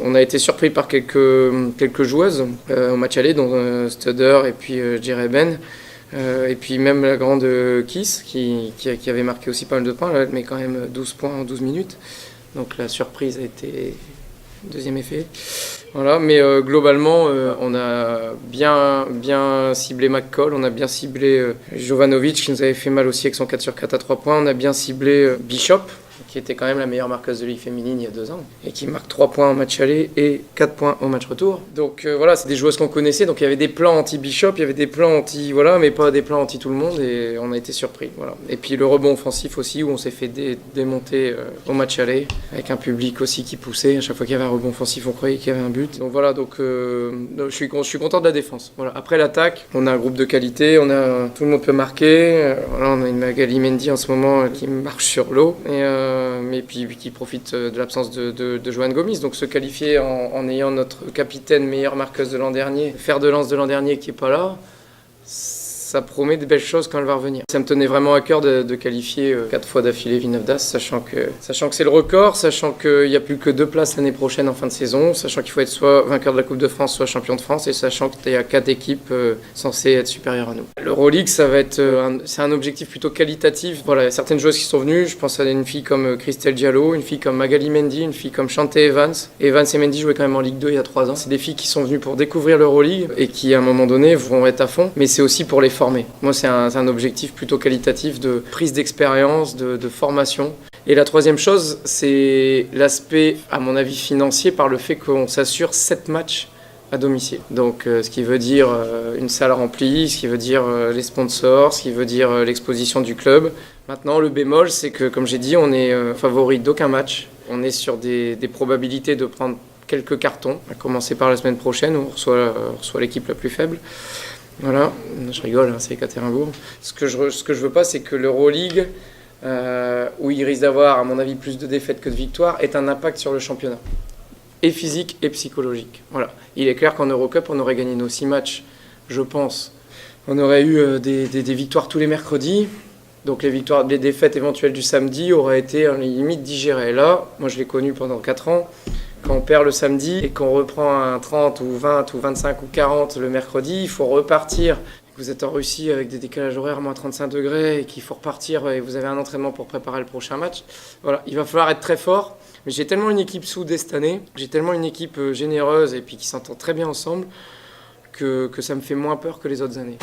On a été surpris par quelques joueuses au match aller, dont Studer et puis Jereben. Et puis même la grande Kiss qui avait marqué aussi pas mal de points, elle met quand même 12 points en 12 minutes. Donc la surprise a été deuxième effet. Voilà, mais globalement, on a bien ciblé McCall, on a bien ciblé Jovanovic qui nous avait fait mal aussi avec son 4 sur 4 à 3 points. On a bien ciblé Bishop, qui était quand même la meilleure marqueuse de Ligue féminine il y a 2 ans, et qui marque 3 points au match aller et 4 points au match retour. Donc voilà, c'est des joueuses qu'on connaissait, donc il y avait des plans anti-Bishop, il y avait des plans anti, voilà, mais pas des plans anti tout le monde, et on a été surpris. Voilà. Et puis le rebond offensif aussi, où on s'est fait démonter au match aller, avec un public aussi qui poussait. À chaque fois qu'il y avait un rebond offensif, on croyait qu'il y avait un but. Donc voilà, donc je suis content de la défense. Voilà. Après l'attaque, on a un groupe de qualité, tout le monde peut marquer. Voilà, on a une Magali Mendy en ce moment qui marche sur l'eau, mais puis qui profite de l'absence de Joanne Gomis. Donc se qualifier en ayant notre capitaine meilleure marqueuse de l'an dernier, fer de lance de l'an dernier qui n'est pas là, ça promet des belles choses quand elle va revenir. Ça me tenait vraiment à cœur de qualifier 4 fois d'affilée Villeneuve d'Ascq, sachant que c'est le record, sachant qu'il n'y a plus que 2 places l'année prochaine en fin de saison, sachant qu'il faut être soit vainqueur de la Coupe de France, soit champion de France, et sachant qu'il y a 4 équipes censées être supérieures à nous. L'Euroleague, ça va être c'est un objectif plutôt qualitatif. Voilà, il y a certaines joueuses qui sont venues, je pense à une fille comme Christelle Diallo, une fille comme Magali Mendy, une fille comme Chanté Evans. Evans et Mendy jouaient quand même en Ligue 2 il y a 3 ans. C'est des filles qui sont venues pour découvrir l'Euroleague et qui à un moment donné vont être à fond, mais c'est aussi pour les former. Moi, c'est un objectif plutôt qualitatif de prise d'expérience, de formation. Et la troisième chose, c'est l'aspect, à mon avis, financier par le fait qu'on s'assure 7 matchs à domicile. Donc, ce qui veut dire une salle remplie, ce qui veut dire les sponsors, ce qui veut dire l'exposition du club. Maintenant, le bémol, c'est que, comme j'ai dit, on est favori d'aucun match. On est sur des probabilités de prendre quelques cartons, à commencer par la semaine prochaine où on reçoit l'équipe la plus faible. Voilà, je rigole, hein, c'est Ekaterinbourg. Ce que je veux pas, c'est que l'Euroleague, où il risque d'avoir, à mon avis, plus de défaites que de victoires, ait un impact sur le championnat. Et physique et psychologique. Voilà. Il est clair qu'en Eurocup, on aurait gagné nos 6 matchs, je pense. On aurait eu des victoires tous les mercredis. Donc les défaites éventuelles du samedi auraient été limite digérées. Là, moi je l'ai connu pendant 4 ans. Quand on perd le samedi et qu'on reprend un 30 ou 20 ou 25 ou 40 le mercredi, il faut repartir. Vous êtes en Russie avec des décalages horaires moins 35 degrés et qu'il faut repartir et vous avez un entraînement pour préparer le prochain match. Voilà, il va falloir être très fort. Mais j'ai tellement une équipe soudée cette année, j'ai tellement une équipe généreuse et puis qui s'entend très bien ensemble que ça me fait moins peur que les autres années.